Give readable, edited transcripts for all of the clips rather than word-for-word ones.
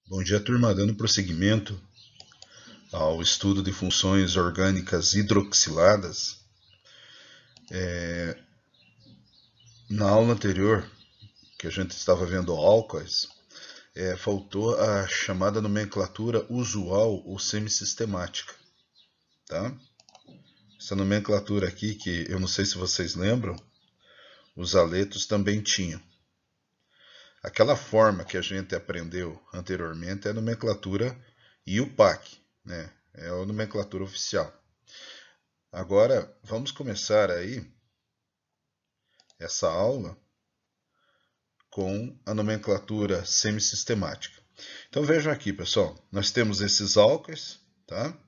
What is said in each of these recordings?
Bom dia, turma. Dando prosseguimento ao estudo de funções orgânicas hidroxiladas. Na aula anterior, que a gente estava vendo álcoois, faltou a chamada nomenclatura usual ou semissistemática. Tá? Essa nomenclatura aqui, que eu não sei se vocês lembram, os aletos também tinham. Aquela forma que a gente aprendeu anteriormente é a nomenclatura IUPAC, né? É a nomenclatura oficial. Agora, vamos começar aí essa aula com a nomenclatura semissistemática. Então vejam aqui, pessoal, nós temos esses álcoois, tá?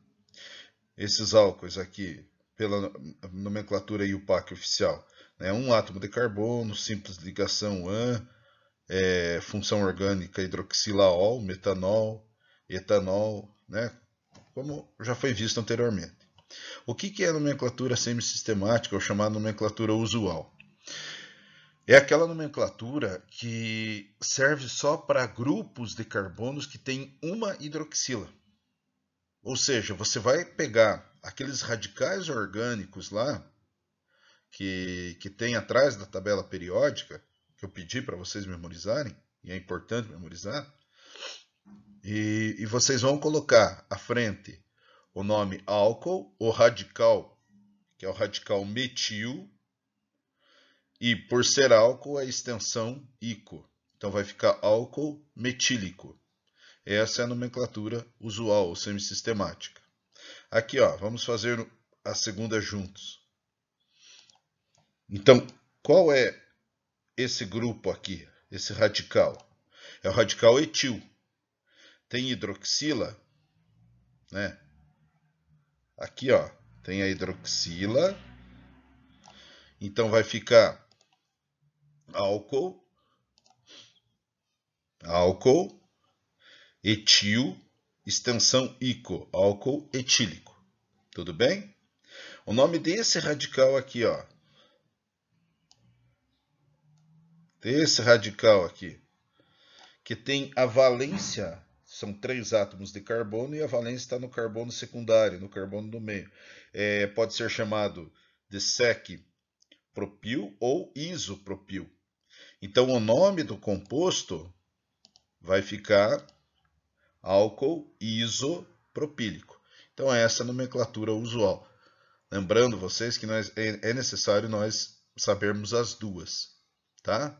Esses álcoois aqui, pela nomenclatura IUPAC oficial, né? Um átomo de carbono, simples ligação AN, função orgânica hidroxilaol, metanol, etanol, né? Como já foi visto anteriormente. O que é a nomenclatura semissistemática, ou chamada nomenclatura usual? É aquela nomenclatura que serve só para grupos de carbonos que têm uma hidroxila. Ou seja, você vai pegar aqueles radicais orgânicos lá, que tem atrás da tabela periódica, que eu pedi para vocês memorizarem, e é importante memorizar, e vocês vão colocar à frente o nome álcool, o radical, que é o radical metil, e por ser álcool, a extensão ico. Então vai ficar álcool metílico. Essa é a nomenclatura usual, ou semissistemática. Aqui, ó, vamos fazer a segunda juntos. Então, qual é esse grupo aqui, esse radical? É o radical etil. Tem hidroxila, né? Aqui, ó, tem a hidroxila. Então vai ficar álcool, álcool, etil, extensão ico, álcool etílico. Tudo bem? O nome desse radical aqui, ó. Desse radical aqui, que tem a valência, são 3 átomos de carbono e a valência está no carbono secundário, no carbono do meio. Pode ser chamado de sec-propil ou isopropil. Então o nome do composto vai ficar álcool isopropílico. Então essa é a nomenclatura usual. Lembrando vocês que é necessário nós sabermos as duas, tá?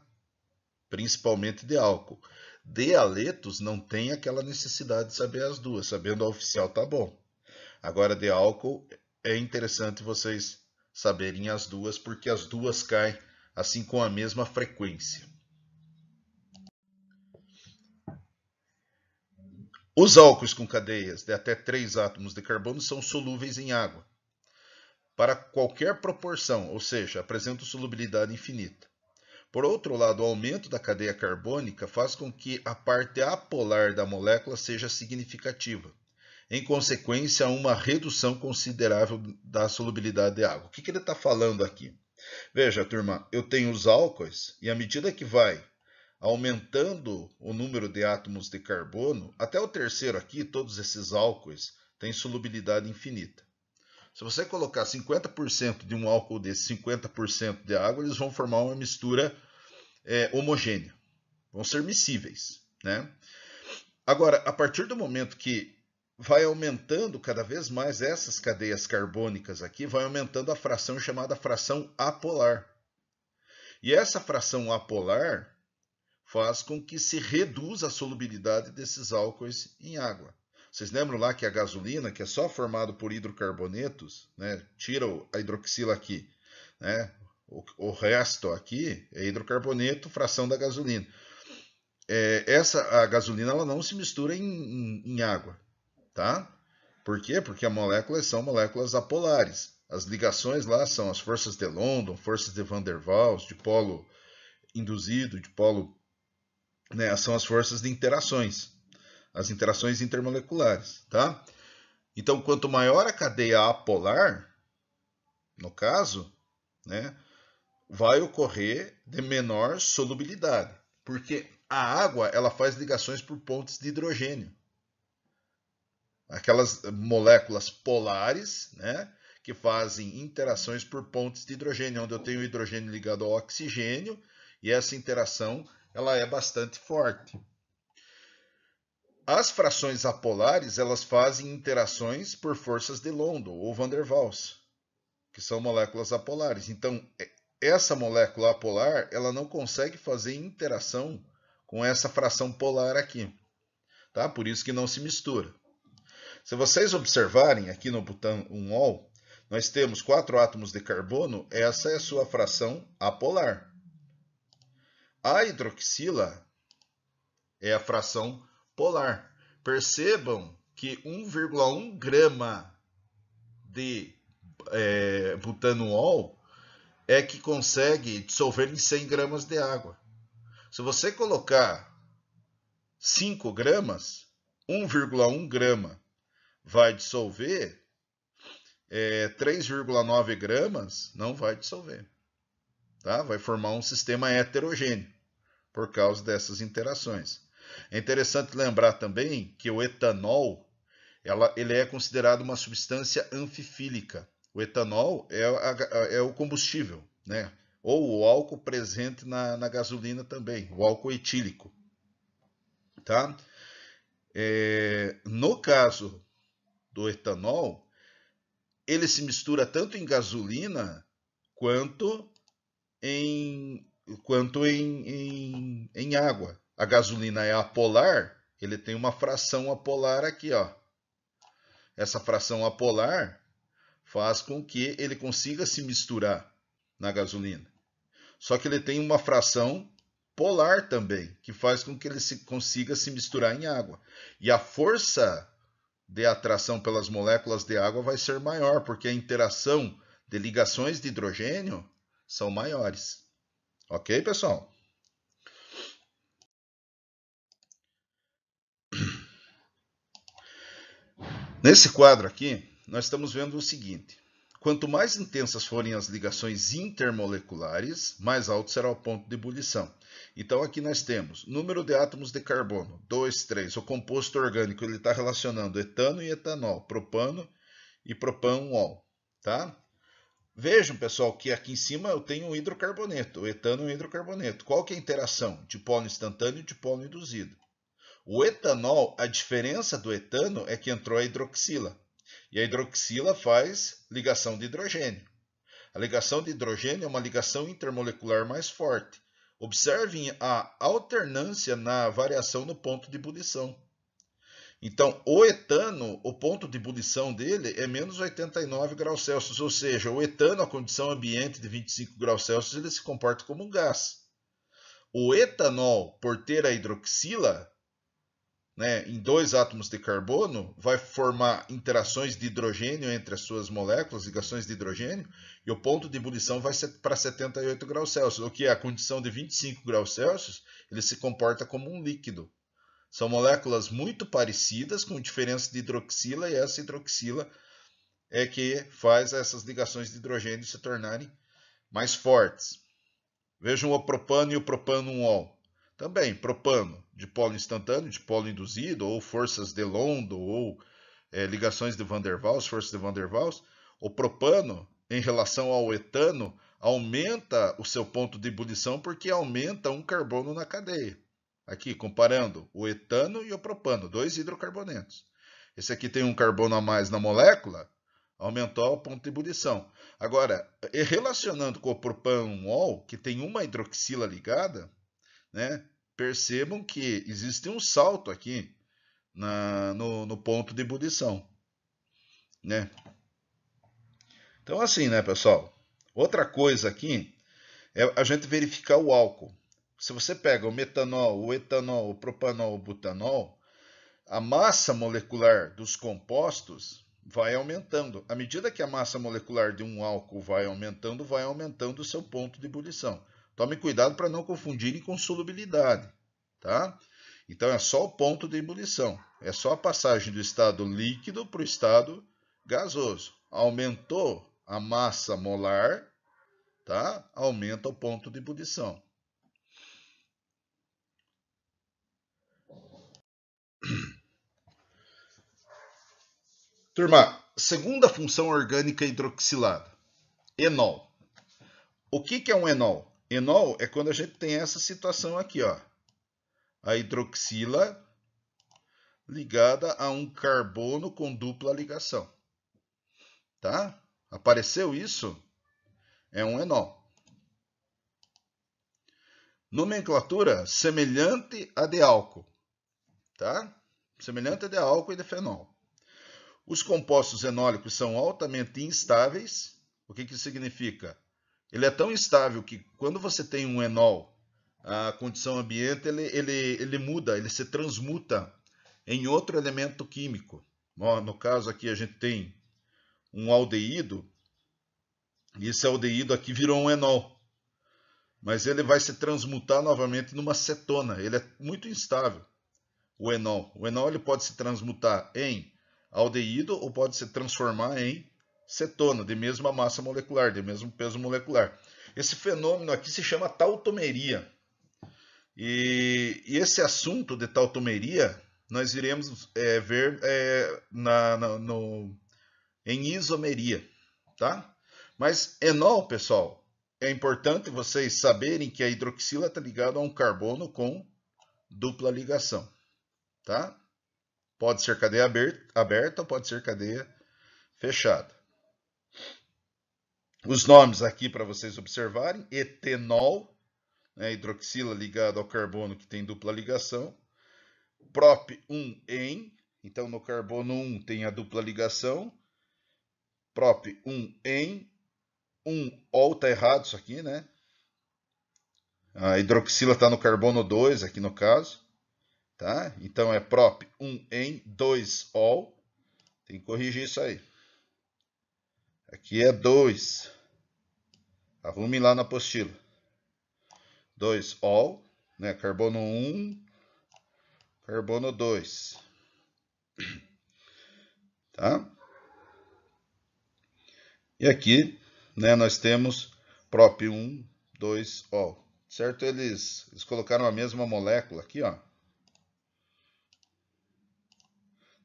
Principalmente de álcool. De haletos não tem aquela necessidade de saber as duas. Sabendo a oficial tá bom. Agora de álcool é interessante vocês saberem as duas, porque as duas caem assim com a mesma frequência. Os álcoois com cadeias de até 3 átomos de carbono são solúveis em água para qualquer proporção, ou seja, apresentam solubilidade infinita. Por outro lado, o aumento da cadeia carbônica faz com que a parte apolar da molécula seja significativa. Em consequência, há uma redução considerável da solubilidade de água. O que ele está falando aqui? Veja, turma, eu tenho os álcoois e à medida que vai aumentando o número de átomos de carbono, até o terceiro aqui, todos esses álcoois têm solubilidade infinita. Se você colocar 50% de um álcool desse, 50% de água, eles vão formar uma mistura homogênea. Vão ser miscíveis, né? Agora, a partir do momento que vai aumentando cada vez mais essas cadeias carbônicas aqui, vai aumentando a fração chamada fração apolar. E essa fração apolar faz com que se reduza a solubilidade desses álcoois em água. Vocês lembram lá que a gasolina, que é só formado por hidrocarbonetos, né? Tira a hidroxila aqui, né? O resto aqui é hidrocarboneto, fração da gasolina. A gasolina ela não se mistura em água, tá? Por quê? Porque as moléculas são moléculas apolares. As ligações lá são as forças de London, forças de Van der Waals, de polo induzido, de polo, né? São as forças de interações, as interações intermoleculares, tá? Então, quanto maior a cadeia apolar, no caso, né, vai ocorrer de menor solubilidade. Porque A água, ela faz ligações por pontes de hidrogênio. Aquelas moléculas polares, né, que fazem interações por pontes de hidrogênio, onde eu tenho o hidrogênio ligado ao oxigênio, e essa interação ela é bastante forte. As frações apolares, elas fazem interações por forças de London ou van der Waals, que são moléculas apolares. Então, essa molécula apolar, ela não consegue fazer interação com essa fração polar aqui, tá? Por isso que não se mistura. Se vocês observarem aqui no butanol, nós temos 4 átomos de carbono, essa é a sua fração apolar. A hidroxila é a fração polar. Percebam que 1,1 grama de butanol é que consegue dissolver em 100 gramas de água. Se você colocar 5 gramas, 1,1 grama vai dissolver, 3,9 gramas não vai dissolver. Tá? Vai formar um sistema heterogêneo por causa dessas interações. É interessante lembrar também que o etanol ele é considerado uma substância anfifílica. O etanol é o combustível, né? Ou o álcool presente na gasolina também, o álcool etílico. Tá? No caso do etanol, ele se mistura tanto em gasolina quanto em água. A gasolina é apolar, ele tem uma fração apolar aqui, ó. Essa fração apolar faz com que ele consiga se misturar na gasolina. Só que ele tem uma fração polar também, que faz com que ele consiga se misturar em água. E a força de atração pelas moléculas de água vai ser maior, porque a interação de ligações de hidrogênio são maiores. Ok, pessoal? Nesse quadro aqui, nós estamos vendo o seguinte. Quanto mais intensas forem as ligações intermoleculares, mais alto será o ponto de ebulição. Então aqui nós temos número de átomos de carbono, 2, 3. O composto orgânico ele está relacionando etano e etanol, propano e propanol. Tá? Vejam, pessoal, que aqui em cima eu tenho um hidrocarboneto, o etano e o hidrocarboneto. Qual que é a interação? Dipolo instantâneo e dipolo induzido. O etanol, a diferença do etano é que entrou a hidroxila. E a hidroxila faz ligação de hidrogênio. A ligação de hidrogênio é uma ligação intermolecular mais forte. Observem a alternância na variação no ponto de ebulição. Então, o etano, o ponto de ebulição dele é menos 89 graus Celsius, ou seja, o etano, a condição ambiente de 25 graus Celsius, ele se comporta como um gás. O etanol, por ter a hidroxila, né, em 2 átomos de carbono, vai formar interações de hidrogênio entre as suas moléculas, ligações de hidrogênio, e o ponto de ebulição vai ser para 78 graus Celsius, o que é a condição de 25 graus Celsius, ele se comporta como um líquido. São moléculas muito parecidas, com diferença de hidroxila, e essa hidroxila é que faz essas ligações de hidrogênio se tornarem mais fortes. Vejam o propano e o propanol. Também, propano, dipolo instantâneo, dipolo induzido, ou forças de London, ou ligações de Van der Waals, forças de Van der Waals. O propano, em relação ao etano, aumenta o seu ponto de ebulição porque aumenta um carbono na cadeia. Aqui, comparando o etano e o propano, 2 hidrocarbonetos. Esse aqui tem um carbono a mais na molécula, aumentou o ponto de ebulição. Agora, relacionando com o propanol, que tem uma hidroxila ligada, né, percebam que existe um salto aqui no ponto de ebulição. Né? Então, assim, né, pessoal? Outra coisa aqui é a gente verificar o álcool. Se você pega o metanol, o etanol, o propanol, o butanol, a massa molecular dos compostos vai aumentando. À medida que a massa molecular de um álcool vai aumentando o seu ponto de ebulição. Tome cuidado para não confundirem com solubilidade, tá? Então é só o ponto de ebulição, é só a passagem do estado líquido para o estado gasoso. Aumentou a massa molar, tá? Aumenta o ponto de ebulição. Turma, segunda função orgânica hidroxilada, enol. O que é um enol? Enol é quando a gente tem essa situação aqui, ó. A hidroxila ligada a um carbono com dupla ligação. Tá? Apareceu isso? É um enol. Nomenclatura semelhante a de álcool. Tá? Semelhante a de álcool e de fenol. Os compostos enólicos são altamente instáveis. O que isso significa? Ele é tão instável que quando você tem um enol, a condição ambiente ele muda, ele se transmuta em outro elemento químico. No caso aqui a gente tem um aldeído, e esse aldeído aqui virou um enol. Mas ele vai se transmutar novamente numa cetona. Ele é muito instável, o enol. O enol ele pode se transmutar em aldeído ou pode se transformar em cetona, de mesma massa molecular, de mesmo peso molecular. Esse fenômeno aqui se chama tautomeria. E esse assunto de tautomeria nós iremos ver em isomeria, tá? Mas enol, pessoal, é importante vocês saberem que a hidroxila está ligada a um carbono com dupla ligação, tá? Pode ser cadeia aberta ou pode ser cadeia fechada. Os nomes aqui para vocês observarem: etenol, né, hidroxila ligada ao carbono que tem dupla ligação. Prop-1-en, então no carbono 1 tem a dupla ligação. Prop-1-en, 1-ol, tá errado isso aqui, né? A hidroxila está no carbono 2 aqui no caso, tá? Então é prop-1-en, 2-ol. Tem que corrigir isso aí. Aqui é 2. Arrume lá na apostila. 2-ol, né? Carbono 1, carbono 2. Tá? E aqui, né, nós temos prop-1, 2-ol. Certo? Eles colocaram a mesma molécula aqui, ó.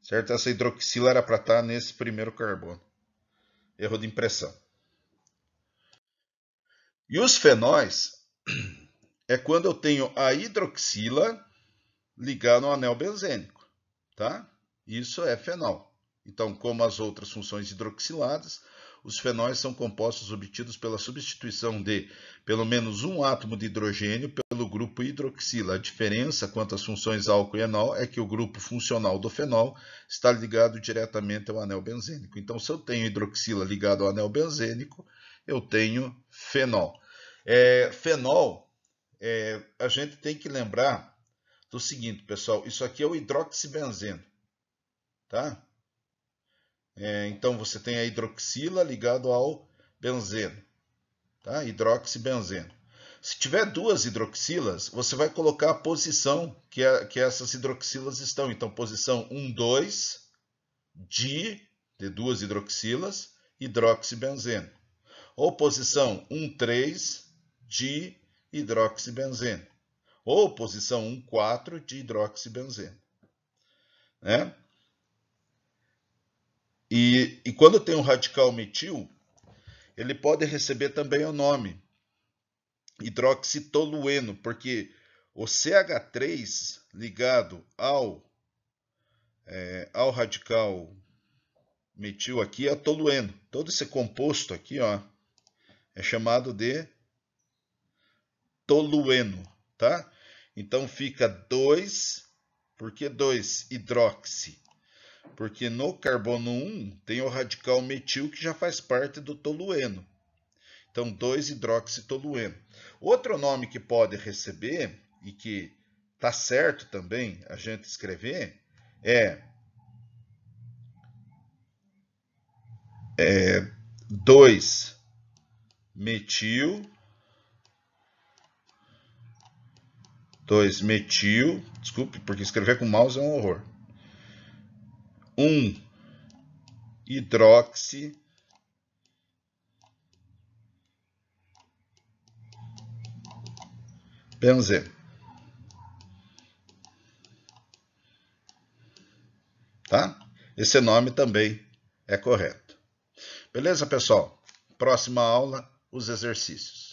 Certo? Essa hidroxila era para estar nesse primeiro carbono. Erro de impressão. E os fenóis é quando eu tenho a hidroxila ligada ao anel benzênico, tá? Isso é fenol. Então, como as outras funções hidroxiladas, os fenóis são compostos obtidos pela substituição de pelo menos um átomo de hidrogênio pelo grupo hidroxila. A diferença quanto às funções álcool e enol é que o grupo funcional do fenol está ligado diretamente ao anel benzênico. Então, se eu tenho hidroxila ligado ao anel benzênico, eu tenho fenol. Fenol, a gente tem que lembrar do seguinte, pessoal, isso aqui é o hidroxibenzeno, tá? Então você tem a hidroxila ligado ao benzeno, tá? Hidroxibenzeno. Se tiver duas hidroxilas, você vai colocar a posição que essas hidroxilas estão. Então, posição 1, 2, de duas hidroxilas, hidroxibenzeno. Ou posição 1, 3, de hidroxibenzeno. Ou posição 1, 4, de hidroxibenzeno. Né? E quando tem um radical metil, ele pode receber também o nome hidroxitolueno, porque o CH3 ligado ao radical metil aqui é tolueno. Todo esse composto aqui, ó, é chamado de tolueno, tá? Então fica 2, por que 2 hidroxi? Porque no carbono 1 tem o radical metil que já faz parte do tolueno. Então, 2-hidroxitolueno. Outro nome que pode receber, e que está certo também a gente escrever, é 2-metil, desculpe, porque escrever com mouse é um horror. 1-hidroxi benzeno. Tá? Esse nome também É correto. Beleza, pessoal? Próxima aula, os exercícios.